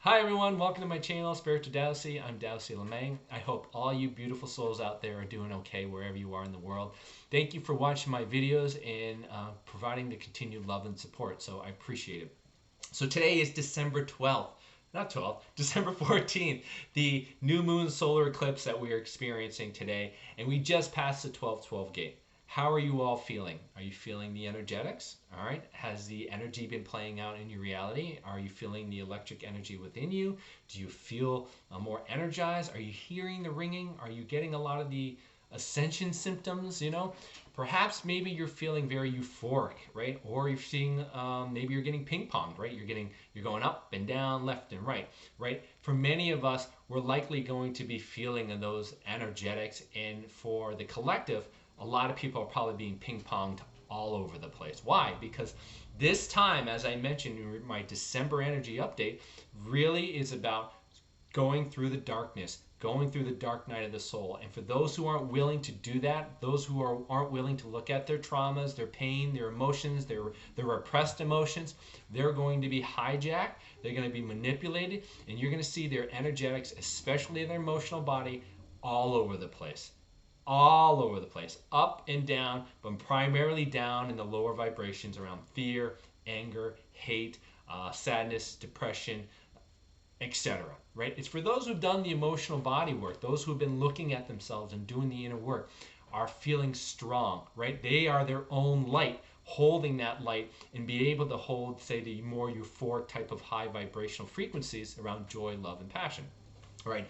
Hi everyone, welcome to my channel, Spiritual Dowsy. I'm Dowsy Lemay. I hope all you beautiful souls out there are doing okay wherever you are in the world. Thank you for watching my videos and providing the continued love and support, so I appreciate it. So today is December 12th, not 12th, December 14th, the new moon solar eclipse that we are experiencing today, and we just passed the 12-12 gate. How are you all feeling? Are you feeling the energetics? All right. Has the energy been playing out in your reality? Are you feeling the electric energy within you? Do you feel more energized? Are you hearing the ringing? Are you getting a lot of the ascension symptoms? Perhaps maybe you're feeling very euphoric, right? Or you're seeing maybe you're getting ping ponged, right? You're going up and down, left and right, right? For many of us, we're likely going to be feeling those energetics, and for the collective, a lot of people are probably being ping-ponged all over the place. Why? Because this time, as I mentioned in my December energy update, really is about going through the darkness, going through the dark night of the soul. And for those who aren't willing to do that, those who aren't willing to look at their traumas, their pain, their emotions, their repressed emotions, they're going to be hijacked, they're going to be manipulated, and you're going to see their energetics, especially their emotional body, all over the place. All over the place, up and down, but primarily down in the lower vibrations around fear, anger, hate, sadness, depression, etc. Right? It's for those who've done the emotional body work, those who've been looking at themselves and doing the inner work, are feeling strong, right? They are their own light, holding that light and be able to hold, say, the more euphoric type of high vibrational frequencies around joy, love, and passion. Right?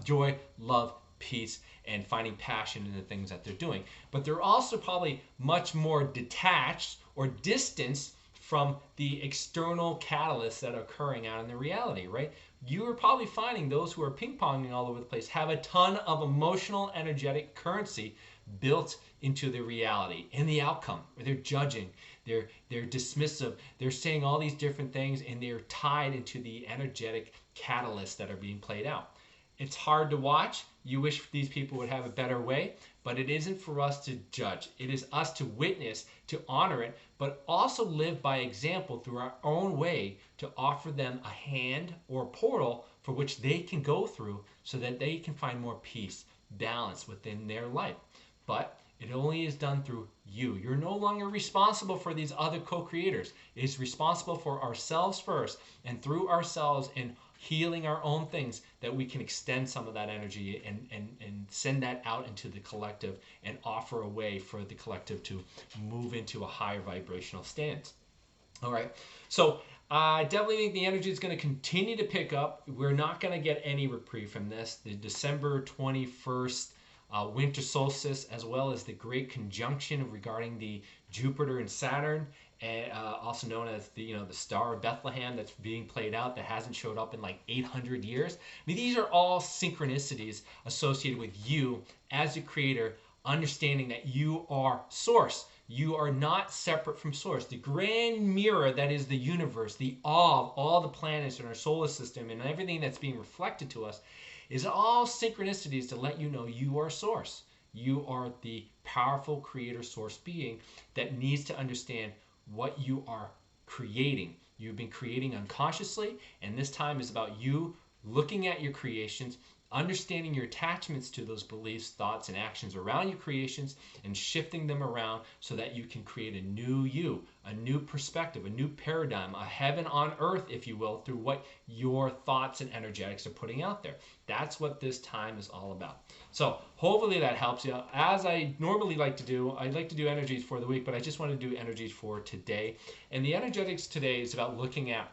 Joy, love, peace, and finding passion in the things that they're doing. But they're also probably much more detached or distanced from the external catalysts that are occurring out in the reality, right? You are probably finding those who are ping-ponging all over the place have a ton of emotional, energetic currency built into the reality and the outcome. They're judging, they're dismissive, they're saying all these different things, and they're tied into the energetic catalysts that are being played out. It's hard to watch. You wish these people would have a better way, but it isn't for us to judge. It is us to witness, to honor it, but also live by example through our own way to offer them a hand or a portal for which they can go through so that they can find more peace, balance within their life. But it only is done through you. You're no longer responsible for these other co-creators. It is responsible for ourselves first, and through ourselves and healing our own things that we can extend some of that energy and send that out into the collective and offer a way for the collective to move into a higher vibrational stance. All right, so I definitely think the energy is going to continue to pick up. We're not going to get any reprieve from this. The December 21st winter solstice, as well as the great conjunction regarding the Jupiter and Saturn, and also known as the Star of Bethlehem, that's being played out, that hasn't showed up in like 800 years. I mean, these are all synchronicities associated with you as a creator, understanding that you are source. You are not separate from source. The grand mirror that is the universe, the awe of all the planets in our solar system and everything that's being reflected to us, is all synchronicities to let you know you are source. You are the powerful creator source being that needs to understand what you are creating. You've been creating unconsciously, and this time is about you looking at your creations, understanding your attachments to those beliefs, thoughts, and actions around your creations, and shifting them around so that you can create a new you, a new perspective, a new paradigm, a heaven on earth, if you will, through what your thoughts and energetics are putting out there. That's what this time is all about. So hopefully that helps you. As I normally like to do, I'd like to do energies for the week, but I just want to do energies for today. And the energetics today is about looking at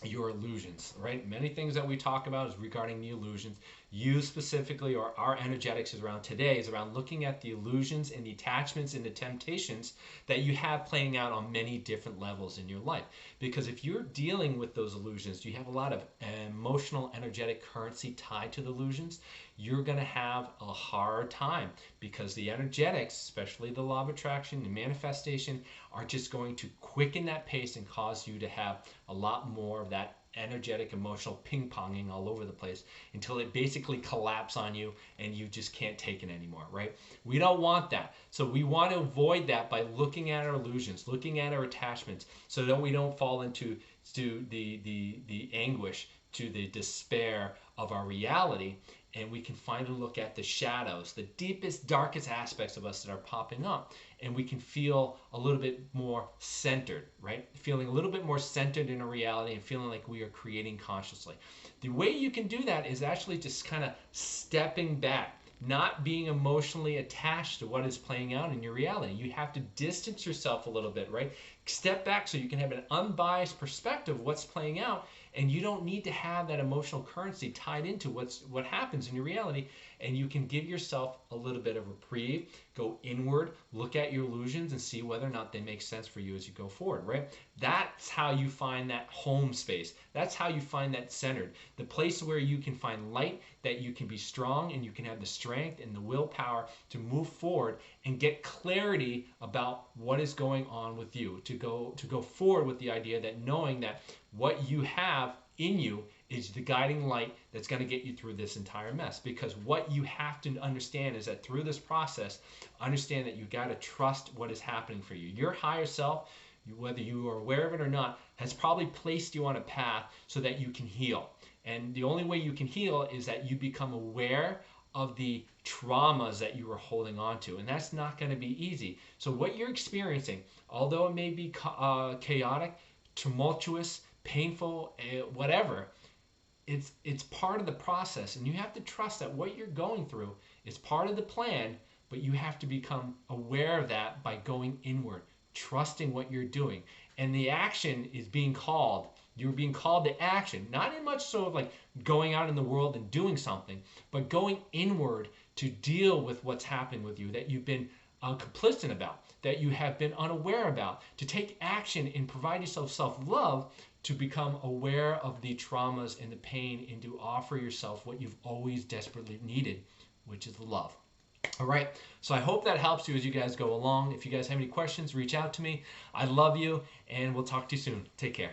your illusions, right? Many things that we talk about is regarding the illusions. You specifically, or our energetics is around today, is around looking at the illusions and the attachments and the temptations that you have playing out on many different levels in your life. Because if you're dealing with those illusions, you have a lot of emotional, energetic currency tied to the illusions, you're going to have a hard time, because the energetics, especially the law of attraction and manifestation, are just going to quicken that pace and cause you to have a lot more of that energetic, emotional ping-ponging all over the place until it basically collapses on you and you just can't take it anymore, right? We don't want that. So we want to avoid that by looking at our illusions, looking at our attachments, so that we don't fall into the anguish, to the despair of our reality, and we can finally look at the shadows, the deepest, darkest aspects of us that are popping up, and we can feel a little bit more centered, right? Feeling a little bit more centered in a reality and feeling like we are creating consciously. The way you can do that is actually just kind of stepping back, not being emotionally attached to what is playing out in your reality. You have to distance yourself a little bit, right? Step back so you can have an unbiased perspective of what's playing out, and you don't need to have that emotional currency tied into what happens in your reality, and you can give yourself a little bit of reprieve, go inward, look at your illusions and see whether or not they make sense for you as you go forward, right? That's how you find that home space. That's how you find that centered, the place where you can find light, that you can be strong and you can have the strength and the willpower to move forward and get clarity about what is going on with you, to go forward with the idea that knowing that what you have in you is the guiding light that's going to get you through this entire mess. Because what you have to understand is that through this process, understand that you got to trust what is happening for you. Your higher self, whether you are aware of it or not, has probably placed you on a path so that you can heal. And the only way you can heal is that you become aware of the traumas that you are holding on to. And that's not going to be easy. So what you're experiencing, although it may be chaotic, tumultuous, painful, whatever, it's part of the process, and you have to trust that what you're going through is part of the plan, but you have to become aware of that by going inward, trusting what you're doing. And the action is being called. You're being called to action, not in much so of like going out in the world and doing something, but going inward to deal with what's happening with you that you've been complicit about, that you have been unaware about, to take action and provide yourself self-love, to become aware of the traumas and the pain, and to offer yourself what you've always desperately needed, which is love. All right, so I hope that helps you as you guys go along. If you guys have any questions, reach out to me. I love you, and we'll talk to you soon. Take care.